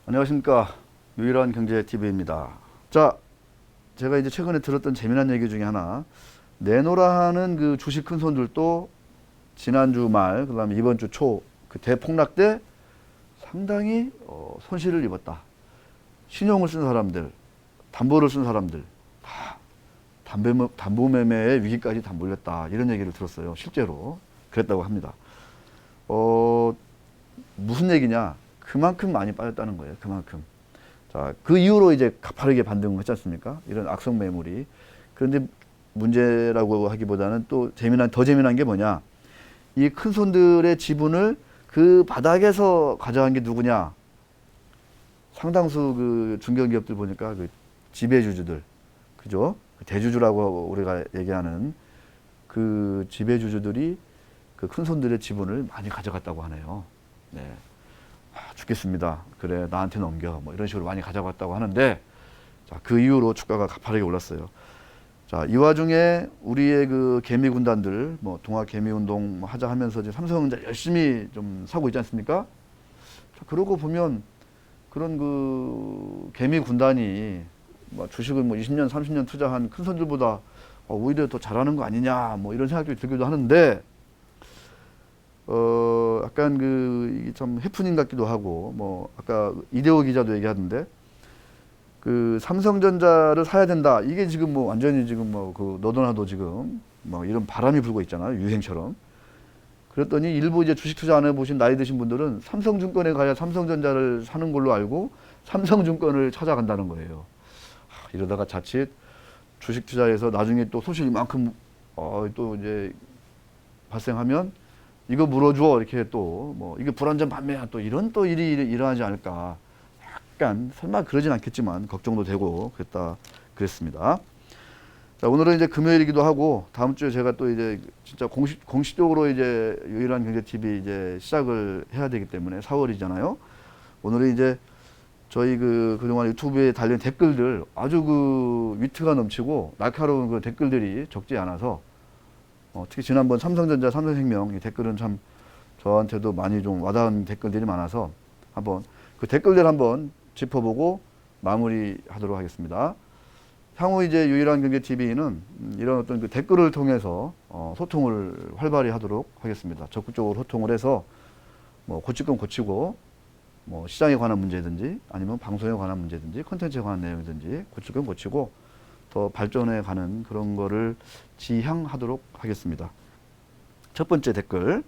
안녕하십니까. 유일한 경제TV입니다. 자, 제가 이제 최근에 들었던 재미난 얘기 중에 하나, 내노라 하는 그 주식 큰 손들도 지난주 말, 그 다음에 이번 주 초, 그 대폭락 때 상당히 손실을 입었다. 신용을 쓴 사람들, 담보를 쓴 사람들, 다 담보매매의 위기까지 다 몰렸다. 이런 얘기를 들었어요. 실제로. 그랬다고 합니다. 무슨 얘기냐? 그만큼 많이 빠졌다는 거예요. 그만큼. 자, 그 이후로 이제 가파르게 반등을 했지 않습니까? 이런 악성 매물이. 그런데 문제라고 하기보다는 또 더 재미난 게 뭐냐? 이 큰 손들의 지분을 그 바닥에서 가져간 게 누구냐? 상당수 그 중견기업들 보니까 그 지배주주들, 그죠? 대주주라고 우리가 얘기하는 그 지배주주들이 그 큰 손들의 지분을 많이 가져갔다고 하네요. 네. 죽겠습니다. 그래, 나한테 넘겨. 뭐 이런 식으로 많이 가져갔다고 하는데, 자, 그 이후로 주가가 가파르게 올랐어요. 자, 이 와중에 우리의 그 개미 군단들, 뭐 동학 개미 운동 하자 하면서 이제 삼성전자 열심히 좀 사고 있지 않습니까? 자, 그러고 보면 그런 그 개미 군단이 뭐 주식을 뭐 20년, 30년 투자한 큰 손들보다 오히려 더 잘하는 거 아니냐, 뭐 이런 생각들이 들기도 하는데, 약간 이게 참 해프닝 같기도 하고, 뭐, 아까 이대호 기자도 얘기하던데, 그 삼성전자를 사야 된다. 이게 지금 뭐 완전히 지금 뭐 그 너도나도 지금 뭐 이런 바람이 불고 있잖아요. 유행처럼. 그랬더니 일부 이제 주식 투자 안 해보신 나이 드신 분들은 삼성증권에 가야 삼성전자를 사는 걸로 알고 삼성증권을 찾아간다는 거예요. 이러다가 자칫 주식 투자에서 나중에 또 손실 이만큼, 또 이제 발생하면 이거 물어줘 이렇게 또 뭐 이게 불안전 판매야 또 이런 또 일이 일어나지 않을까, 약간 설마 그러진 않겠지만 걱정도 되고 그랬습니다. 자, 오늘은 이제 금요일이기도 하고 다음 주에 제가 또 이제 진짜 공식적으로 이제 유일한 경제TV 이제 시작을 해야 되기 때문에 4월이잖아요. 오늘은 이제 저희 그동안 유튜브에 달린 댓글들 아주 그 위트가 넘치고 날카로운 그 댓글들이 적지 않아서, 특히 지난번 삼성전자, 삼성생명 이 댓글은 참 저한테도 많이 좀 와닿은 댓글들이 많아서 한번 그 댓글들 한번 짚어보고 마무리하도록 하겠습니다. 향후 이제 유일한 경제TV는 이런 어떤 그 댓글을 통해서 소통을 활발히 하도록 하겠습니다. 적극적으로 소통을 해서 뭐 고칠 건 고치고, 뭐 시장에 관한 문제든지 아니면 방송에 관한 문제든지 콘텐츠에 관한 내용이든지 고칠 건 고치고 더 발전해 가는 그런 거를 지향하도록 하겠습니다. 첫 번째 댓글,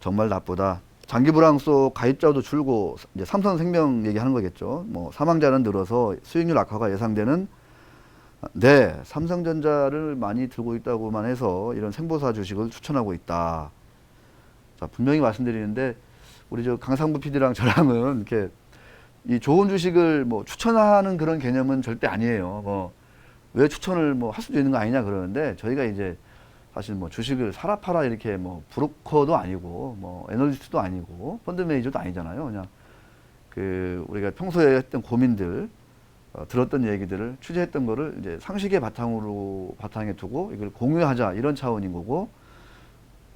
정말 나쁘다. 장기 불황 속 가입자도 줄고, 이제 삼성생명 얘기하는 거겠죠. 뭐 사망자는 늘어서 수익률 악화가 예상되는. 네, 삼성전자를 많이 들고 있다고만 해서 이런 생보사 주식을 추천하고 있다. 자, 분명히 말씀드리는데 우리 저 강상구 PD랑 저랑은 이렇게 이 좋은 주식을 뭐 추천하는 그런 개념은 절대 아니에요. 뭐 왜 추천을 뭐 할 수도 있는 거 아니냐 그러는데, 저희가 이제 사실 뭐 주식을 사라 팔아 이렇게 뭐 브로커도 아니고 뭐 애널리스트도 아니고 펀드 매니저도 아니잖아요. 그냥 그 우리가 평소에 했던 고민들, 들었던 얘기들을 취재했던 거를 이제 상식의 바탕에 두고 이걸 공유하자, 이런 차원인 거고,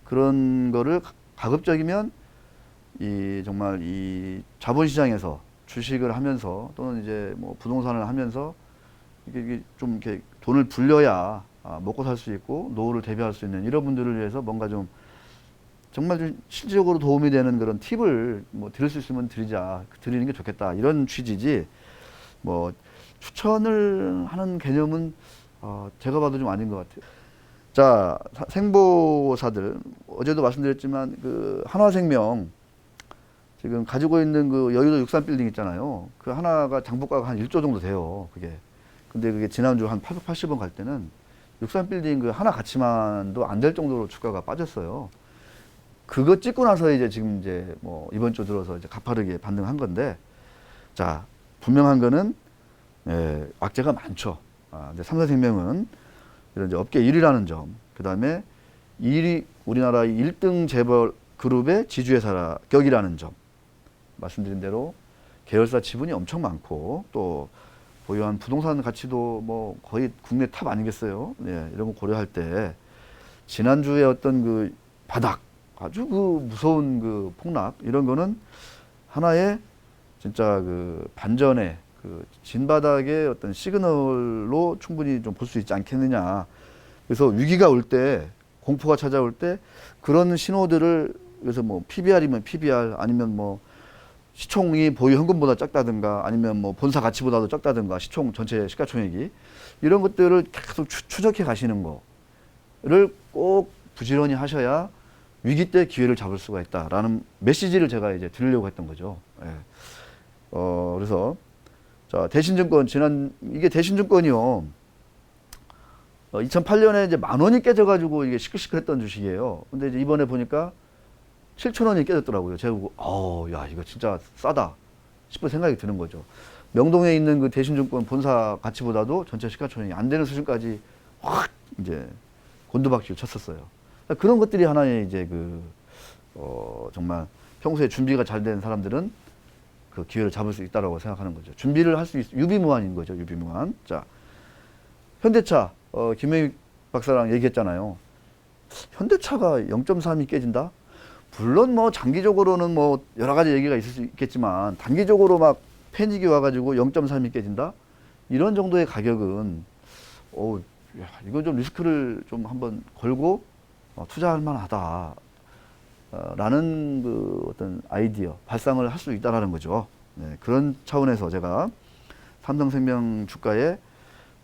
그런 거를 가급적이면 정말 이 자본시장에서 주식을 하면서 또는 이제 뭐 부동산을 하면서 이게 좀 이렇게 돈을 불려야 먹고 살 수 있고 노후를 대비할 수 있는 이런 분들을 위해서 뭔가 좀 정말 좀 실질적으로 도움이 되는 그런 팁을 뭐 드릴 수 있으면 드리는 게 좋겠다, 이런 취지지, 뭐 추천을 하는 개념은 제가 봐도 좀 아닌 것 같아요. 자, 생보사들 어제도 말씀드렸지만 그 한화생명 지금 가지고 있는 그 여의도 63빌딩 있잖아요. 그 하나가 장부가가 한 1조 정도 돼요. 근데 그게 지난주 한 880원 갈 때는 63빌딩 그 하나 가치만도 안 될 정도로 주가가 빠졌어요. 그거 찍고 나서 이제 지금 이제 뭐 이번 주 들어서 이제 가파르게 반등한 건데, 자, 분명한 거는 악재가 많죠. 근데 삼성생명은 이런 이제 업계 1위라는 점, 그 다음에 우리나라 1등 재벌 그룹의 지주회사 격이라는 점, 말씀드린 대로 계열사 지분이 엄청 많고 또 보유한 부동산 가치도 뭐 거의 국내 탑 아니겠어요? 네, 이런 거 고려할 때 지난주에 어떤 그 바닥, 아주 그 무서운 그 폭락, 이런 거는 하나의 진짜 그 반전의 그 진바닥의 어떤 시그널로 충분히 좀 볼 수 있지 않겠느냐. 그래서 위기가 올 때, 공포가 찾아올 때 그런 신호들을, 그래서 뭐 PBR이면 PBR, 아니면 뭐 시총이 보유 현금보다 작다든가, 아니면 뭐 본사 가치보다도 작다든가, 시총 전체 시가총액이, 이런 것들을 계속 추적해 가시는 거를 꼭 부지런히 하셔야 위기 때 기회를 잡을 수가 있다라는 메시지를 제가 이제 드리려고 했던 거죠. 예. 그래서 자, 대신증권, 이게 대신증권이요. 2008년에 이제 10,000원이 깨져가지고 이게 시끌시끌했던 주식이에요. 근데 이제 이번에 보니까 7,000원이 깨졌더라고요. 제가 보고, 야, 이거 진짜 싸다 싶은 생각이 드는 거죠. 명동에 있는 그 대신증권 본사 가치보다도 전체 시가총액이 안 되는 수준까지 확 이제 곤두박질 쳤었어요. 그러니까 그런 것들이 하나의 이제 정말 평소에 준비가 잘 된 사람들은 그 기회를 잡을 수 있다라고 생각하는 거죠. 준비를 할 수 유비무환인 거죠. 유비무환. 자, 현대차, 김영익 박사랑 얘기했잖아요. 현대차가 0.3이 깨진다? 물론 뭐 장기적으로는 뭐 여러 가지 얘기가 있을 수 있겠지만, 단기적으로 막 패닉이 와가지고 0.3이 깨진다? 이런 정도의 가격은, 야, 이건 좀 리스크를 좀 한번 걸고 투자할 만하다. 라는 그 어떤 아이디어, 발상을 할 수 있다라는 거죠. 네, 그런 차원에서 제가 삼성생명 주가에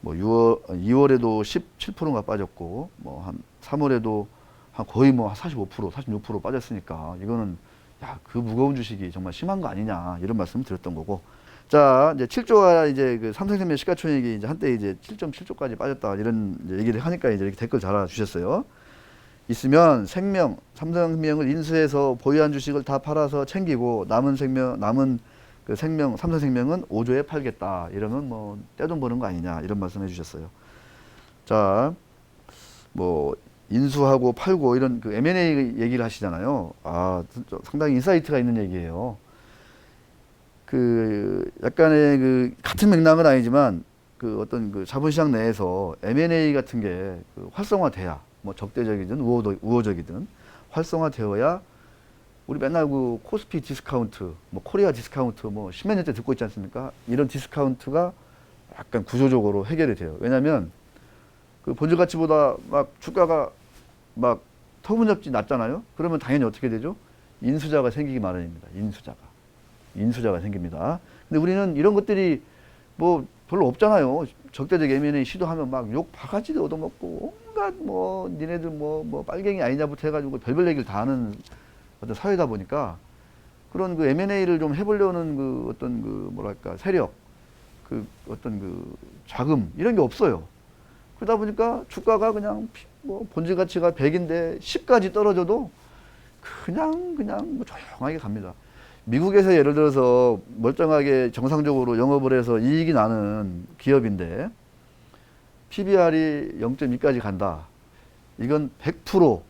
뭐 2월에도 17%가 빠졌고, 뭐 한 3월에도 한 거의 뭐 45%, 46% 빠졌으니까 이거는 야, 그 무거운 주식이 정말 심한 거 아니냐, 이런 말씀 드렸던 거고. 자, 이제 7조가 이제 그 삼성생명 시가총액이 이제 한때 이제 7.7조까지 빠졌다, 이런 이제 얘기를 하니까 이제 이렇게 댓글 달아주셨어요. 있으면 삼성생명을 인수해서 보유한 주식을 다 팔아서 챙기고 남은 그 삼성생명은 5조에 팔겠다. 이러면 뭐 떼돈 버는 거 아니냐, 이런 말씀해 주셨어요. 자, 뭐 인수하고 팔고 이런 그 M&A 얘기를 하시잖아요. 상당히 인사이트가 있는 얘기예요. 그 약간의 그 같은 맥락은 아니지만 그 어떤 그 자본시장 내에서 M&A 같은 게 그 활성화돼야, 뭐 적대적이든 우호적이든 활성화되어야, 우리 맨날 그 코스피 디스카운트, 뭐 코리아 디스카운트 뭐 십몇 년째 듣고 있지 않습니까? 이런 디스카운트가 약간 구조적으로 해결이 돼요. 왜냐하면 그 본질 가치보다 막 주가가 막 터무니없이 낮잖아요. 그러면 당연히 어떻게 되죠? 인수자가 생기기 마련입니다. 인수자가 생깁니다. 근데 우리는 이런 것들이 뭐 별로 없잖아요. 적대적 M&A 시도하면 막 욕 바가지 얻어먹고 온갖 뭐 니네들 뭐 빨갱이 아니냐부터 해가지고 별별 얘기를 다 하는 어떤 사회다 보니까, 그런 그 M&A를 좀 해보려는 그 어떤 그 뭐랄까 세력, 그 어떤 그 자금, 이런 게 없어요. 그러다 보니까 주가가 그냥 뭐 본질 가치가 100인데 10까지 떨어져도 그냥 뭐 조용하게 갑니다. 미국에서 예를 들어서 멀쩡하게 정상적으로 영업을 해서 이익이 나는 기업인데 PBR이 0.2까지 간다. 이건 100%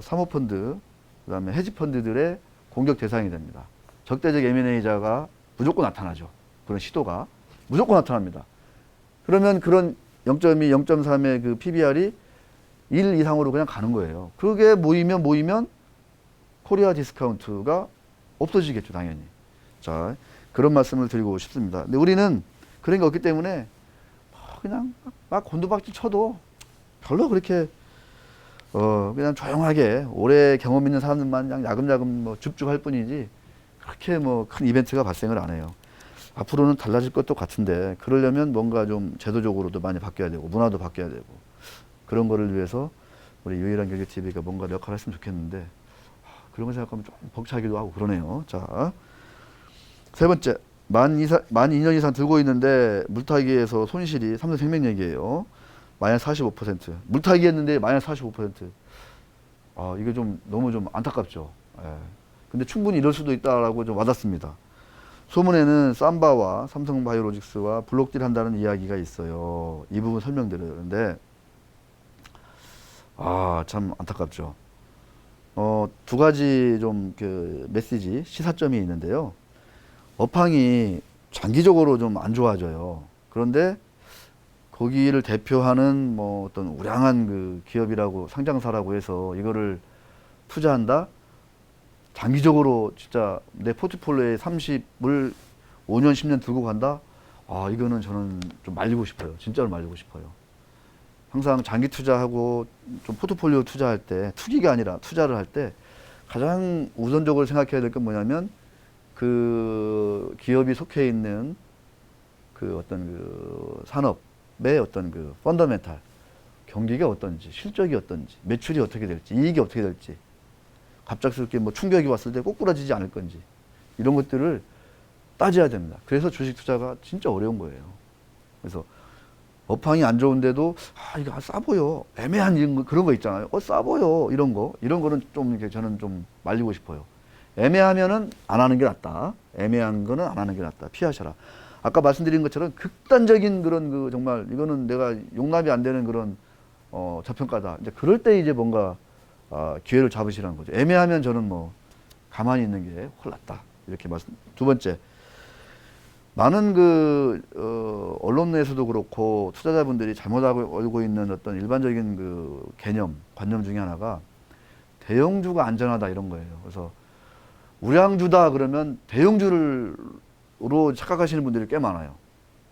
사모펀드, 그다음에 헤지펀드들의 공격 대상이 됩니다. 적대적 M&A자가 무조건 나타나죠. 그런 시도가 무조건 나타납니다. 그러면 그런 0.2, 0.3의 그 PBR이 1 이상으로 그냥 가는 거예요. 그게 모이면 코리아 디스카운트가 없어지겠죠, 당연히. 자, 그런 말씀을 드리고 싶습니다. 근데 우리는 그런 게 없기 때문에 그냥 막 곤두박질 쳐도 별로 그렇게 그냥 조용하게 오래 경험 있는 사람들만 그냥 야금야금 뭐 줍줍할 뿐이지, 그렇게 뭐 큰 이벤트가 발생을 안 해요. 앞으로는 달라질 것도 같은데, 그러려면 뭔가 좀 제도적으로도 많이 바뀌어야 되고 문화도 바뀌어야 되고, 그런 거를 위해서 우리 유일한 경제 TV가 뭔가 역할을 했으면 좋겠는데, 그런 거 생각하면 좀 벅차기도 하고 그러네요. 자, 세 번째, 만 2년 이상 들고 있는데 물타기에서 손실이, 삼성생명 얘기예요. 마이너스 45%. 물타기 했는데 마이너스 45%. 이게 좀 너무 좀 안타깝죠. 예. 근데 충분히 이럴 수도 있다라고 좀 와닿습니다. 소문에는 삼바와 삼성바이오로직스와 블록딜 한다는 이야기가 있어요. 이 부분 설명드리는데, 참 안타깝죠. 두 가지 좀 그 메시지, 시사점이 있는데요. 업황이 장기적으로 좀 안 좋아져요. 그런데 거기를 대표하는 뭐 어떤 우량한 그 기업이라고, 상장사라고 해서 이거를 투자한다? 장기적으로 진짜 내 포트폴리오의 30을 5년, 10년 들고 간다? 아, 이거는 저는 좀 말리고 싶어요. 진짜로 말리고 싶어요. 항상 장기 투자하고 좀 포트폴리오 투자할 때, 투기가 아니라 투자를 할 때 가장 우선적으로 생각해야 될 건 뭐냐면 그 기업이 속해 있는 그 어떤 그 산업의 어떤 그 펀더멘탈, 경기가 어떤지, 실적이 어떤지, 매출이 어떻게 될지, 이익이 어떻게 될지, 갑작스럽게 뭐 충격이 왔을 때 꼬꾸라지지 않을 건지, 이런 것들을 따져야 됩니다. 그래서 주식 투자가 진짜 어려운 거예요. 그래서 업황이 안 좋은데도 아 이거 싸 보여, 애매한 이런 거, 그런 거 있잖아요. 싸 보여, 이런 거는 좀 이렇게 저는 좀 말리고 싶어요. 애매하면은 안 하는 게 낫다. 애매한 거는 안 하는 게 낫다. 피하셔라. 아까 말씀드린 것처럼 극단적인 그런 그 정말 이거는 내가 용납이 안 되는 그런 저평가다. 이제 그럴 때 이제 뭔가 기회를 잡으시라는 거죠. 애매하면 저는 뭐 가만히 있는 게 훨 낫다. 이렇게 말씀. 두 번째, 많은 언론 내에서도 그렇고 투자자분들이 잘못 알고 있는 어떤 일반적인 그 개념, 관념 중에 하나가 대형주가 안전하다 이런 거예요. 그래서 우량주다 그러면 대형주로 착각하시는 분들이 꽤 많아요.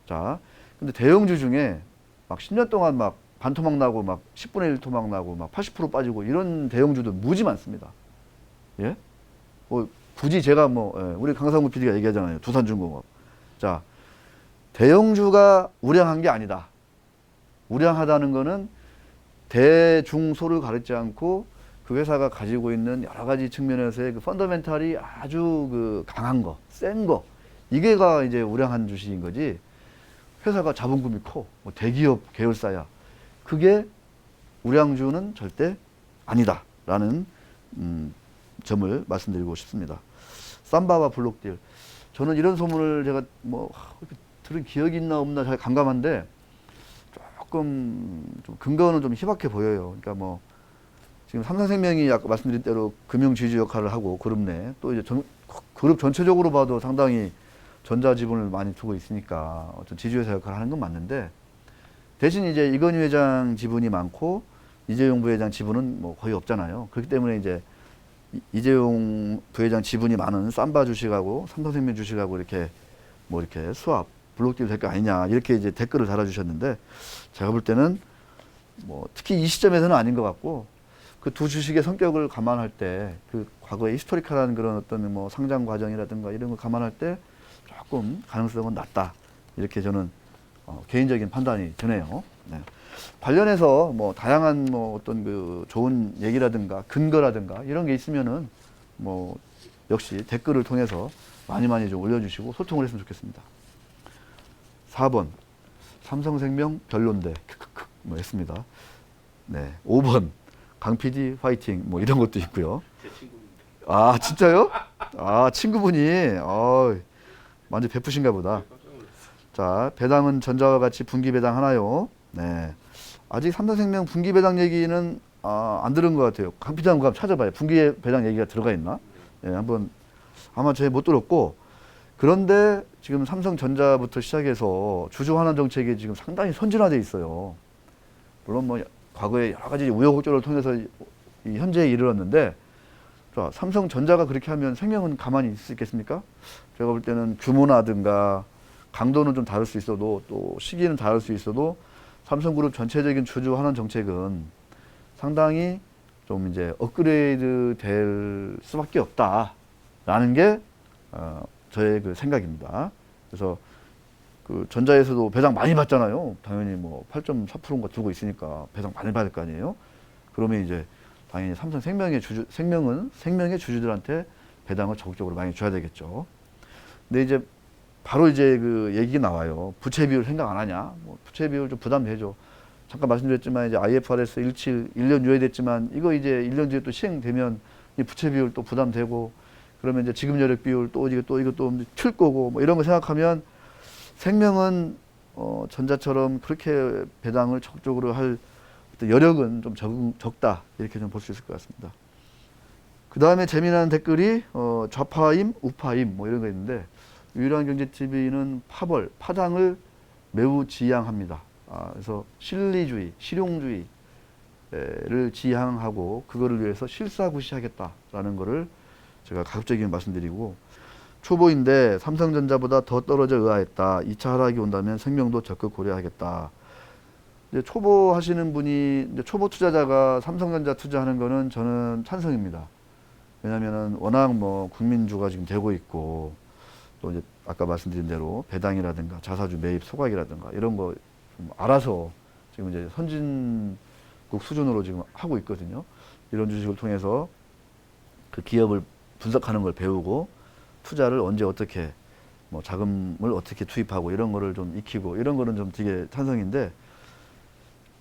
자, 근데 대형주 중에 막 10년 동안 막 반토막 나고 막 10분의 1 토막 나고 막 80% 빠지고 이런 대형주도 무지 많습니다. 예? 굳이 제가 우리 강상구 PD가 얘기하잖아요. 두산중공업. 자, 대형주가 우량한 게 아니다. 우량하다는 거는 대중소를 가리지 않고 그 회사가 가지고 있는 여러 가지 측면에서의 그 펀더멘탈이 아주 그 강한 거, 센 거, 이게가 이제 우량한 주식인 거지. 회사가 자본금이 커, 뭐 대기업 계열사야. 그게 우량주는 절대 아니다라는 점을 말씀드리고 싶습니다. 삼바와 블록딜. 저는 이런 소문을 제가 들은 기억이 있나 없나 잘 감감한데 조금 좀 근거는 좀 희박해 보여요. 그러니까 지금 삼성생명이 아까 말씀드린 대로 금융지주 역할을 하고 그룹 내 또 이제 그룹 전체적으로 봐도 상당히 전자지분을 많이 두고 있으니까 어떤 지주회사 역할을 하는 건 맞는데 대신 이제 이건희 회장 지분이 많고 이재용 부회장 지분은 거의 없잖아요. 그렇기 때문에 이제 이재용 부회장 지분이 많은 삼바 주식하고 삼성생명 주식하고 이렇게 수합 블록딜 될 거 아니냐 이렇게 이제 댓글을 달아주셨는데 제가 볼 때는 특히 이 시점에서는 아닌 것 같고 그 두 주식의 성격을 감안할 때 그 과거의 히스토리컬한 그런 어떤 상장 과정이라든가 이런 걸 감안할 때 조금 가능성은 낮다 이렇게 저는 개인적인 판단이 드네요. 네. 관련해서 다양한 어떤 그 좋은 얘기라든가 근거라든가 이런 게 있으면은 역시 댓글을 통해서 많이 좀 올려주시고 소통을 했으면 좋겠습니다. 4번 삼성생명 별론데 크크크 했습니다. 네. 5번 강 PD 화이팅 이런 것도 있고요. 제 친구입니다. 아 진짜요? 아 친구분이 완전 베푸신가 보다. 자, 배당은 전자와 같이 분기 배당 하나요? 네. 아직 삼성생명 분기 배당 얘기는 안 들은 것 같아요. 강 PD 한번 찾아봐요. 분기 배당 얘기가 들어가 있나? 네, 한번 아마 제가 못 들었고 그런데 지금 삼성전자부터 시작해서 주주 환원 정책이 지금 상당히 선진화돼 있어요. 물론 과거에 여러 가지 우여곡절을 통해서 이 현재에 이르렀는데 자, 삼성전자가 그렇게 하면 생명은 가만히 있을 수 있겠습니까? 제가 볼 때는 규모나든가 강도는 좀 다를 수 있어도 또 시기는 다를 수 있어도 삼성그룹 전체적인 주주 환원 정책은 상당히 좀 이제 업그레이드 될 수밖에 없다라는 게 저의 그 생각입니다. 그래서 그 전자에서도 배당 많이 받잖아요. 당연히 8.4%인가 두고 있으니까 배당 많이 받을 거 아니에요. 그러면 이제 당연히 삼성생명의 생명의 주주들한테 배당을 적극적으로 많이 줘야 되겠죠. 근데 이제 바로 이제 그 얘기 나와요. 부채 비율 생각 안 하냐? 부채 비율 좀 부담되죠. 잠깐 말씀드렸지만 이제 IFRS 17 1년 유예됐지만 이거 이제 1년 뒤에 또 시행되면 이 부채 비율 또 부담되고 그러면 이제 지급 여력 비율 또 이것도 틀 거고 이런 거 생각하면 생명은 전자처럼 그렇게 배당을 적극적으로 할 어떤 여력은 좀 적다 이렇게 좀 볼 수 있을 것 같습니다. 그 다음에 재미난 댓글이 좌파임, 우파임 이런 거 있는데 유일한 경제TV는 파장을 매우 지향합니다. 그래서 실리주의, 실용주의를 지향하고 그거를 위해서 실사구시하겠다라는 거를 제가 가급적이면 말씀드리고 초보인데 삼성전자보다 더 떨어져 의아했다. 2차 하락이 온다면 생명도 적극 고려하겠다. 이제 초보 하시는 분이 이제 초보 투자자가 삼성전자 투자하는 거는 저는 찬성입니다. 왜냐면은 워낙 뭐 국민주가 지금 되고 있고 또 이제 아까 말씀드린 대로 배당이라든가 자사주 매입 소각이라든가 이런 거 좀 알아서 지금 이제 선진국 수준으로 지금 하고 있거든요. 이런 주식을 통해서 그 기업을 분석하는 걸 배우고 투자를 언제 어떻게 뭐 자금을 어떻게 투입하고 이런 거를 좀 익히고 이런 거는 좀 되게 찬성인데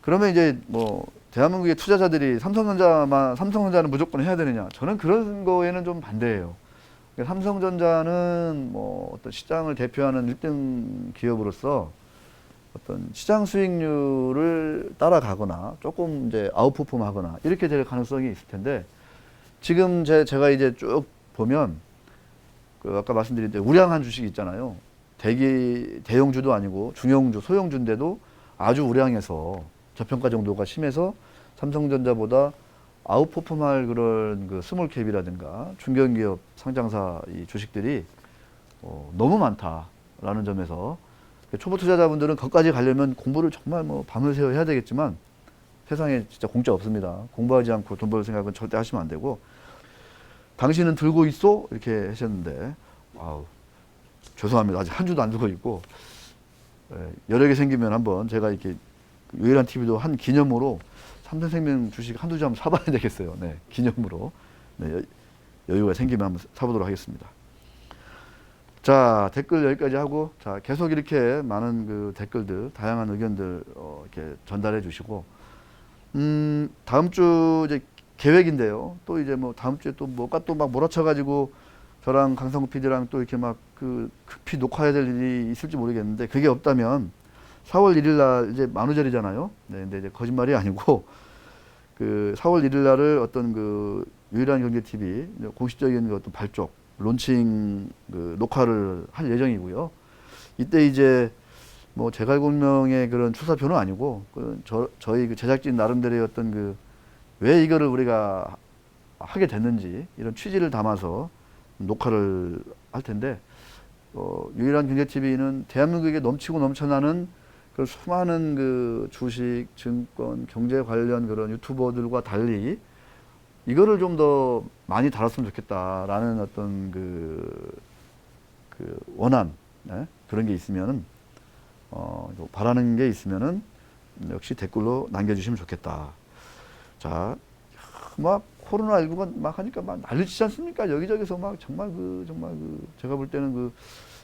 그러면 이제 뭐 대한민국의 투자자들이 삼성전자는 무조건 해야 되느냐? 저는 그런 거에는 좀 반대예요. 삼성전자는 뭐 어떤 시장을 대표하는 1등 기업으로서 어떤 시장 수익률을 따라가거나 조금 이제 아웃퍼폼하거나 이렇게 될 가능성이 있을 텐데 지금 제가 이제 쭉 보면 그 아까 말씀드린 대로 우량한 주식이 있잖아요. 대형주도 아니고 중형주, 소형주인데도 아주 우량해서 저평가 정도가 심해서 삼성전자보다 아웃퍼폼할 그런 그 스몰캡이라든가 중견기업 상장사 이 주식들이 너무 많다라는 점에서 초보 투자자분들은 거기까지 가려면 공부를 정말 뭐 밤을 새워 해야 되겠지만 세상에 진짜 공짜 없습니다. 공부하지 않고 돈 벌 생각은 절대 하시면 안 되고 당신은 들고 있어? 이렇게 하셨는데 아우 죄송합니다. 아직 한 주도 안 들고 있고 여러 개 생기면 한번 제가 이렇게 유일한 TV도 한 기념으로 삼성생명 주식 한두 장 사봐야 되겠어요. 네, 기념으로. 네, 여유가 생기면 한번 사보도록 하겠습니다. 자, 댓글 여기까지 하고, 자, 계속 이렇게 많은 그 댓글들, 다양한 의견들, 이렇게 전달해 주시고, 다음 주 이제 계획인데요. 또 이제 뭐 다음 주에 또 뭐가 또 막 몰아쳐가지고 저랑 강성구 PD랑 또 이렇게 막 그 급히 녹화해야 될 일이 있을지 모르겠는데, 그게 없다면 4월 1일 날 이제 만우절이잖아요. 네, 근데 이제 거짓말이 아니고, 그 4월 1일 날을 어떤 그 유일한 경제 TV 공식적인 그 어떤 발족, 론칭 그 녹화를 할 예정이고요. 이때 이제 뭐 제갈공명의 그런 출사표는 아니고 저희 그 제작진 나름대로의 어떤 그 왜 이거를 우리가 하게 됐는지 이런 취지를 담아서 녹화를 할 텐데 유일한 경제 TV는 대한민국에 넘치고 넘쳐나는 그 수많은 그 주식, 증권, 경제 관련 그런 유튜버들과 달리 이거를 좀 더 많이 다뤘으면 좋겠다라는 어떤 그 원함, 네? 그런 게 있으면은, 바라는 게 있으면은 역시 댓글로 남겨주시면 좋겠다. 자, 막 코로나19가 막 하니까 막 난리치지 않습니까? 여기저기서 막 정말 제가 볼 때는 그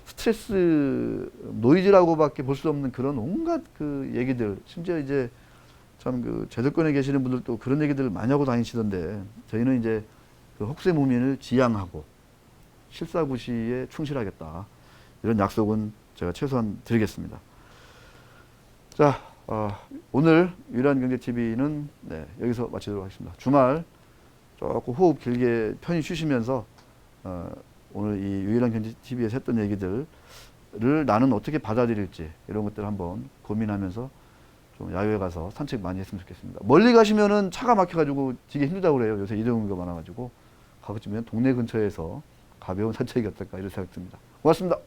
스트레스 노이즈라고밖에 볼 수 없는 그런 온갖 그 얘기들, 심지어 이제 참 그 제도권에 계시는 분들도 그런 얘기들을 많이 하고 다니시던데 저희는 이제 그 혹세무민을 지양하고 실사구시에 충실하겠다 이런 약속은 제가 최소한 드리겠습니다. 자, 오늘 유일한 경제 TV는 네, 여기서 마치도록 하겠습니다. 주말 조금 호흡 길게 편히 쉬시면서 오늘 이 유일한 경제 TV에서 했던 얘기들을 나는 어떻게 받아들일지 이런 것들 한번 고민하면서 좀 야외에 가서 산책 많이 했으면 좋겠습니다. 멀리 가시면은 차가 막혀가지고 되게 힘들다고 그래요. 요새 이동규가 많아가지고 가급적이면 동네 근처에서 가벼운 산책이 어떨까 이런 생각 듭니다. 고맙습니다.